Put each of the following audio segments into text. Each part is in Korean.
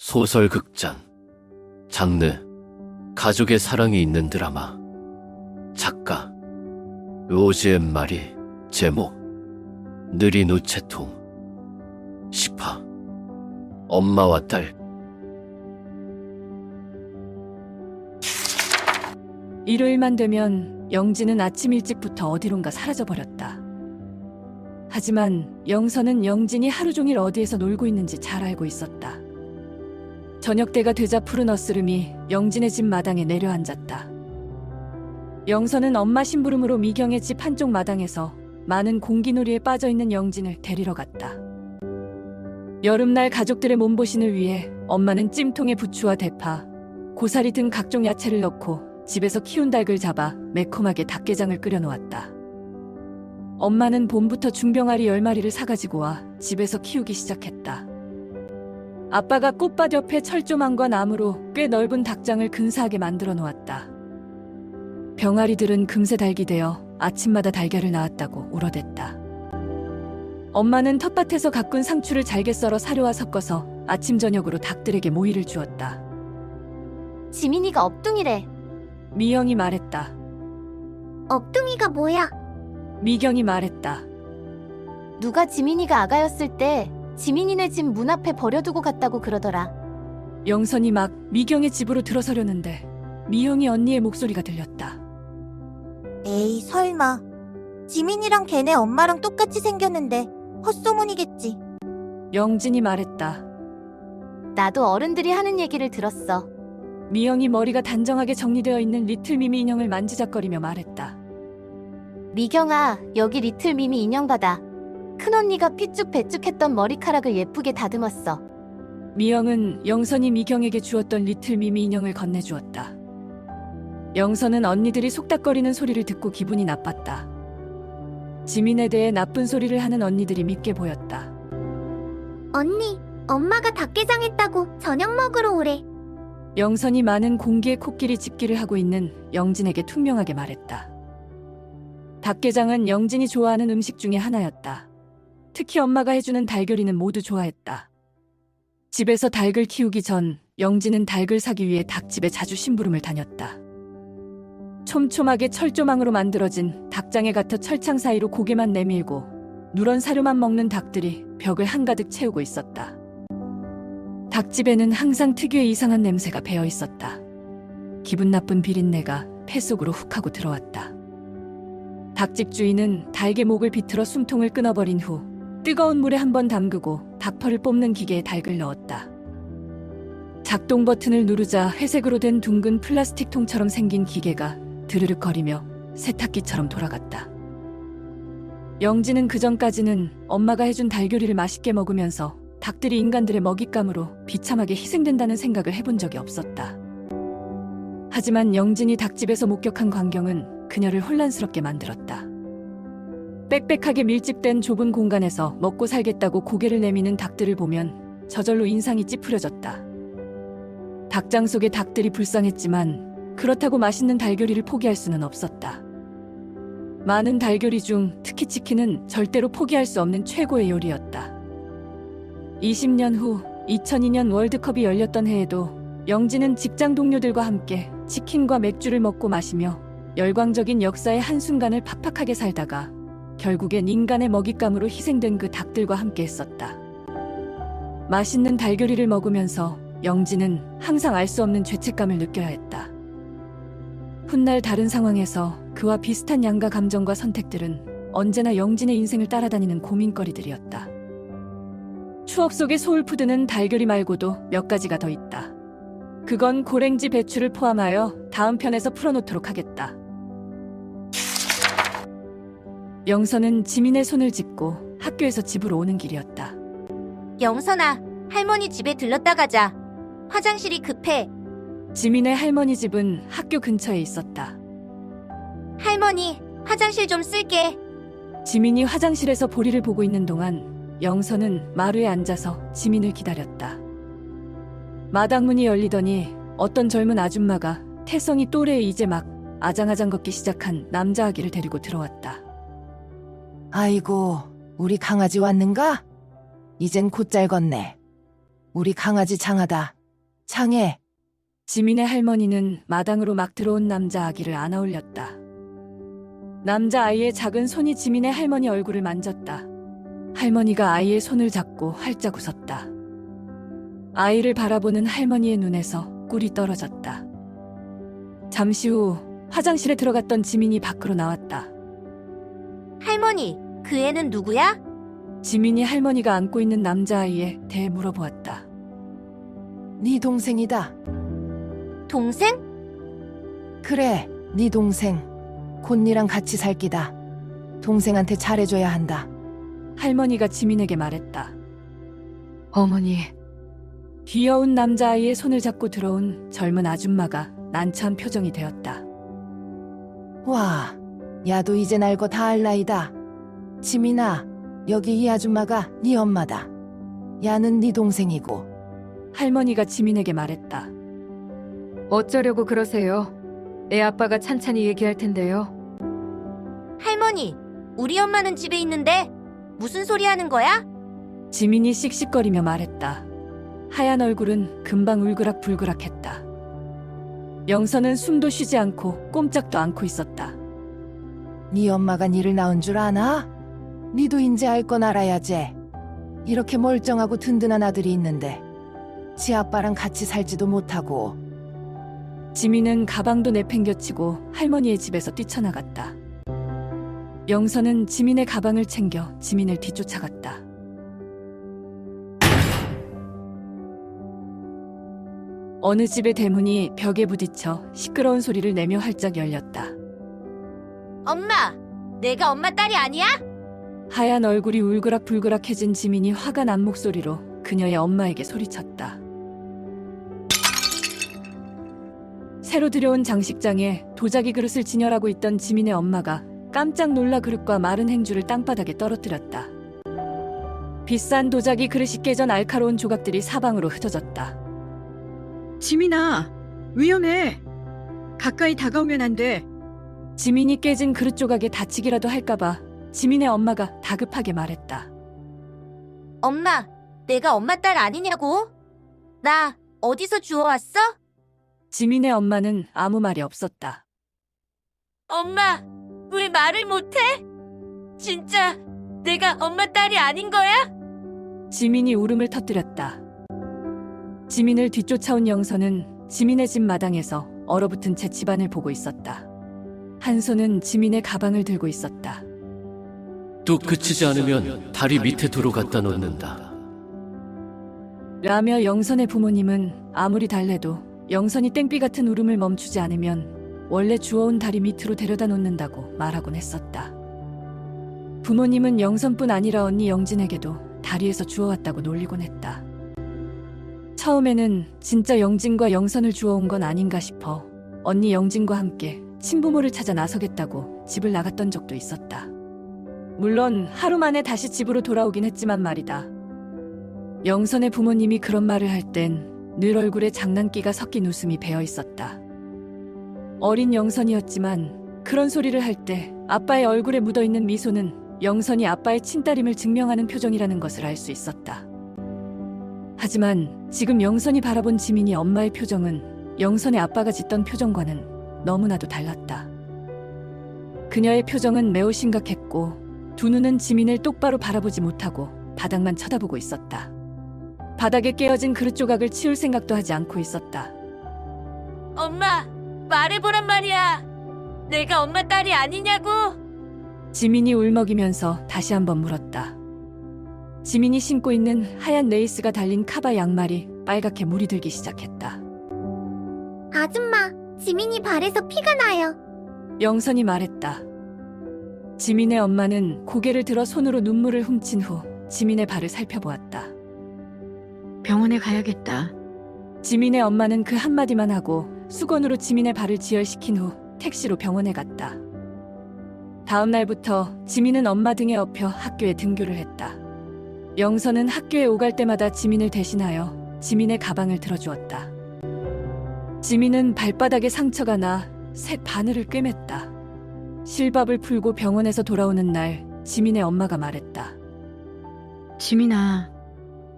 소설 극장 장르 가족의 사랑이 있는 드라마 작가 로즈앤 마리 제목 느린 우체통 10화 엄마와 딸 일요일만 되면 영지는 아침 일찍부터 어디론가 사라져버렸다. 하지만 영선은 영진이 하루 종일 어디에서 놀고 있는지 잘 알고 있었다. 저녁 때가 되자 푸른 어스름이 영진의 집 마당에 내려앉았다. 영선은 엄마 심부름으로 미경의 집 한쪽 마당에서 많은 공기놀이에 빠져있는 영진을 데리러 갔다. 여름날 가족들의 몸보신을 위해 엄마는 찜통에 부추와 대파, 고사리 등 각종 야채를 넣고 집에서 키운 닭을 잡아 매콤하게 닭게장을 끓여놓았다. 엄마는 봄부터 중병아리 10마리를 사가지고 와 집에서 키우기 시작했다. 아빠가 꽃밭 옆에 철조망과 나무로 꽤 넓은 닭장을 근사하게 만들어 놓았다. 병아리들은 금세 닭이 되어 아침마다 달걀을 낳았다고 울어댔다. 엄마는 텃밭에서 가꾼 상추를 잘게 썰어 사료와 섞어서 아침 저녁으로 닭들에게 모이를 주었다. 지민이가 업둥이래. 미영이 말했다. 업둥이가 뭐야? 미경이 말했다. 누가 지민이가 아가였을 때 지민이네 집 문 앞에 버려두고 갔다고 그러더라. 영선이 막 미경의 집으로 들어서려는데 미영이 언니의 목소리가 들렸다. 에이, 설마. 지민이랑 걔네 엄마랑 똑같이 생겼는데 헛소문이겠지. 영진이 말했다. 나도 어른들이 하는 얘기를 들었어. 미영이 머리가 단정하게 정리되어 있는 리틀 미미 인형을 만지작거리며 말했다. 미경아, 여기 리틀 미미 인형 받아. 큰언니가 삐쭉배쭉했던 머리카락을 예쁘게 다듬었어. 미영은 영선이 미경에게 주었던 리틀 미미 인형을 건네주었다. 영선은 언니들이 속닥거리는 소리를 듣고 기분이 나빴다. 지민에 대해 나쁜 소리를 하는 언니들이 밉게 보였다. 언니, 엄마가 닭게장 했다고 저녁 먹으러 오래. 영선이 많은 공기의 코끼리 집기를 하고 있는 영진에게 퉁명하게 말했다. 닭게장은 영진이 좋아하는 음식 중에 하나였다. 특히 엄마가 해주는 달걀이는 모두 좋아했다. 집에서 닭을 키우기 전 영진은 닭을 사기 위해 닭집에 자주 심부름을 다녔다. 촘촘하게 철조망으로 만들어진 닭장에 갇혀 철창 사이로 고개만 내밀고 누런 사료만 먹는 닭들이 벽을 한가득 채우고 있었다. 닭집에는 항상 특유의 이상한 냄새가 배어 있었다. 기분 나쁜 비린내가 폐 속으로 훅 하고 들어왔다. 닭집 주인은 닭의 목을 비틀어 숨통을 끊어버린 후 뜨거운 물에 한번 담그고 닭펄을 뽑는 기계에 닭을 넣었다. 작동 버튼을 누르자 회색으로 된 둥근 플라스틱 통처럼 생긴 기계가 드르륵거리며 세탁기처럼 돌아갔다. 영진은 그전까지는 엄마가 해준 달걀이를 맛있게 먹으면서 닭들이 인간들의 먹잇감으로 비참하게 희생된다는 생각을 해본 적이 없었다. 하지만 영진이 닭집에서 목격한 광경은 그녀를 혼란스럽게 만들었다. 빽빽하게 밀집된 좁은 공간에서 먹고 살겠다고 고개를 내미는 닭들을 보면 저절로 인상이 찌푸려졌다. 닭장 속의 닭들이 불쌍했지만 그렇다고 맛있는 달걀이를 포기할 수는 없었다. 많은 달걀이 중 특히 치킨은 절대로 포기할 수 없는 최고의 요리였다. 20년 후 2002년 월드컵이 열렸던 해에도 영진은 직장 동료들과 함께 치킨과 맥주를 먹고 마시며 열광적인 역사의 한순간을 팍팍하게 살다가 결국엔 인간의 먹잇감으로 희생된 그 닭들과 함께 했었다. 맛있는 달걀이를 먹으면서 영진은 항상 알 수 없는 죄책감을 느껴야 했다. 훗날 다른 상황에서 그와 비슷한 양가 감정과 선택들은 언제나 영진의 인생을 따라다니는 고민거리들이었다. 추억 속의 소울푸드는 달걀이 말고도 몇 가지가 더 있다. 그건 고랭지 배추를 포함하여 다음 편에서 풀어놓도록 하겠다. 영선은 지민의 손을 짚고 학교에서 집으로 오는 길이었다. 영선아, 할머니 집에 들렀다 가자. 화장실이 급해. 지민의 할머니 집은 학교 근처에 있었다. 할머니, 화장실 좀 쓸게. 지민이 화장실에서 보리를 보고 있는 동안 영선은 마루에 앉아서 지민을 기다렸다. 마당문이 열리더니 어떤 젊은 아줌마가 태성이 또래에 이제 막 아장아장 걷기 시작한 남자아기를 데리고 들어왔다. 아이고, 우리 강아지 왔는가? 이젠 곧잘 걷네. 우리 강아지 장하다. 장해. 지민의 할머니는 마당으로 막 들어온 남자 아기를 안아 올렸다. 남자 아이의 작은 손이 지민의 할머니 얼굴을 만졌다. 할머니가 아이의 손을 잡고 활짝 웃었다. 아이를 바라보는 할머니의 눈에서 꿀이 떨어졌다. 잠시 후 화장실에 들어갔던 지민이 밖으로 나왔다. 할머니, 그 애는 누구야? 지민이 할머니가 안고 있는 남자아이에 대해 물어보았다. 네 동생이다. 동생? 그래, 네 동생. 곧 니랑 같이 살 끼다. 동생한테 잘해줘야 한다. 할머니가 지민에게 말했다. 어머니, 귀여운 남자아이의 손을 잡고 들어온 젊은 아줌마가 난처한 표정이 되었다. 와, 야도 이제 알고 다 알 나이다. 지민아, 여기 이 아줌마가 네 엄마다. 야는 네 동생이고. 할머니가 지민에게 말했다. 어쩌려고 그러세요? 애 아빠가 찬찬히 얘기할 텐데요. 할머니, 우리 엄마는 집에 있는데 무슨 소리 하는 거야? 지민이 씩씩거리며 말했다. 하얀 얼굴은 금방 울그락불그락했다. 영선은 숨도 쉬지 않고 꼼짝도 않고 있었다. 네 엄마가 니를 낳은 줄 아나? 니도 인제 알 건 알아야지. 이렇게 멀쩡하고 든든한 아들이 있는데 지 아빠랑 같이 살지도 못하고. 지민은 가방도 내팽겨치고 할머니의 집에서 뛰쳐나갔다. 영선은 지민의 가방을 챙겨 지민을 뒤쫓아갔다. 어느 집의 대문이 벽에 부딪혀 시끄러운 소리를 내며 활짝 열렸다. 엄마, 내가 엄마 딸이 아니야? 하얀 얼굴이 울그락불그락해진 지민이 화가 난 목소리로 그녀의 엄마에게 소리쳤다. 새로 들여온 장식장에 도자기 그릇을 진열하고 있던 지민의 엄마가 깜짝 놀라 그릇과 마른 행주를 땅바닥에 떨어뜨렸다. 비싼 도자기 그릇이 깨져 날카로운 조각들이 사방으로 흩어졌다. 지민아, 위험해. 가까이 다가오면 안 돼. 지민이 깨진 그릇 조각에 다치기라도 할까봐 지민의 엄마가 다급하게 말했다. 엄마, 내가 엄마 딸 아니냐고? 나 어디서 주워왔어? 지민의 엄마는 아무 말이 없었다. 엄마, 왜 말을 못해? 진짜 내가 엄마 딸이 아닌 거야? 지민이 울음을 터뜨렸다. 지민을 뒤쫓아온 영선은 지민의 집 마당에서 얼어붙은 채 집안을 보고 있었다. 한 손은 지민의 가방을 들고 있었다. 또 그치지 않으면 다리 밑에 두루 갖다 놓는다. 라며 영선의 부모님은 아무리 달래도 영선이 땡비 같은 울음을 멈추지 않으면 원래 주워온 다리 밑으로 데려다 놓는다고 말하곤 했었다. 부모님은 영선뿐 아니라 언니 영진에게도 다리에서 주워왔다고 놀리곤 했다. 처음에는 진짜 영진과 영선을 주워온 건 아닌가 싶어 언니 영진과 함께 친부모를 찾아 나서겠다고 집을 나갔던 적도 있었다. 물론 하루 만에 다시 집으로 돌아오긴 했지만 말이다. 영선의 부모님이 그런 말을 할 땐 늘 얼굴에 장난기가 섞인 웃음이 배어 있었다. 어린 영선이었지만 그런 소리를 할 때 아빠의 얼굴에 묻어있는 미소는 영선이 아빠의 친딸임을 증명하는 표정이라는 것을 알 수 있었다. 하지만 지금 영선이 바라본 지민이 엄마의 표정은 영선의 아빠가 짓던 표정과는 너무나도 달랐다. 그녀의 표정은 매우 심각했고 두 눈은 지민을 똑바로 바라보지 못하고 바닥만 쳐다보고 있었다. 바닥에 깨어진 그릇 조각을 치울 생각도 하지 않고 있었다. 엄마, 말해보란 말이야. 내가 엄마 딸이 아니냐고? 지민이 울먹이면서 다시 한번 물었다. 지민이 신고 있는 하얀 레이스가 달린 카바 양말이 빨갛게 물이 들기 시작했다. 아줌마, 지민이 발에서 피가 나요. 영선이 말했다. 지민의 엄마는 고개를 들어 손으로 눈물을 훔친 후 지민의 발을 살펴보았다. 병원에 가야겠다. 지민의 엄마는 그 한마디만 하고 수건으로 지민의 발을 지혈시킨 후 택시로 병원에 갔다. 다음 날부터 지민은 엄마 등에 업혀 학교에 등교를 했다. 영선은 학교에 오갈 때마다 지민을 대신하여 지민의 가방을 들어주었다. 지민은 발바닥에 상처가 나 새 바늘을 꿰맸다. 실밥을 풀고 병원에서 돌아오는 날 지민의 엄마가 말했다. 지민아,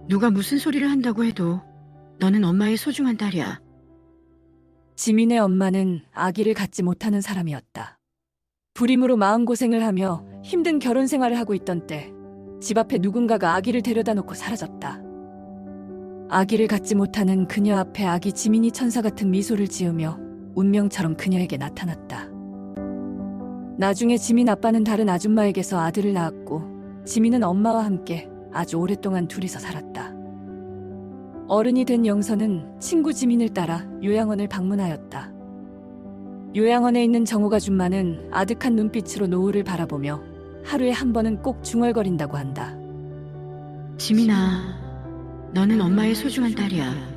누가 무슨 소리를 한다고 해도 너는 엄마의 소중한 딸이야. 지민의 엄마는 아기를 갖지 못하는 사람이었다. 불임으로 마음고생을 하며 힘든 결혼 생활을 하고 있던 때 집 앞에 누군가가 아기를 데려다 놓고 사라졌다. 아기를 갖지 못하는 그녀 앞에 아기 지민이 천사 같은 미소를 지으며 운명처럼 그녀에게 나타났다. 나중에 지민 아빠는 다른 아줌마에게서 아들을 낳았고 지민은 엄마와 함께 아주 오랫동안 둘이서 살았다. 어른이 된 영선은 친구 지민을 따라 요양원을 방문하였다. 요양원에 있는 정옥 아줌마는 아득한 눈빛으로 노을을 바라보며 하루에 한 번은 꼭 중얼거린다고 한다. 지민아, 너는 엄마의 소중한 딸이야.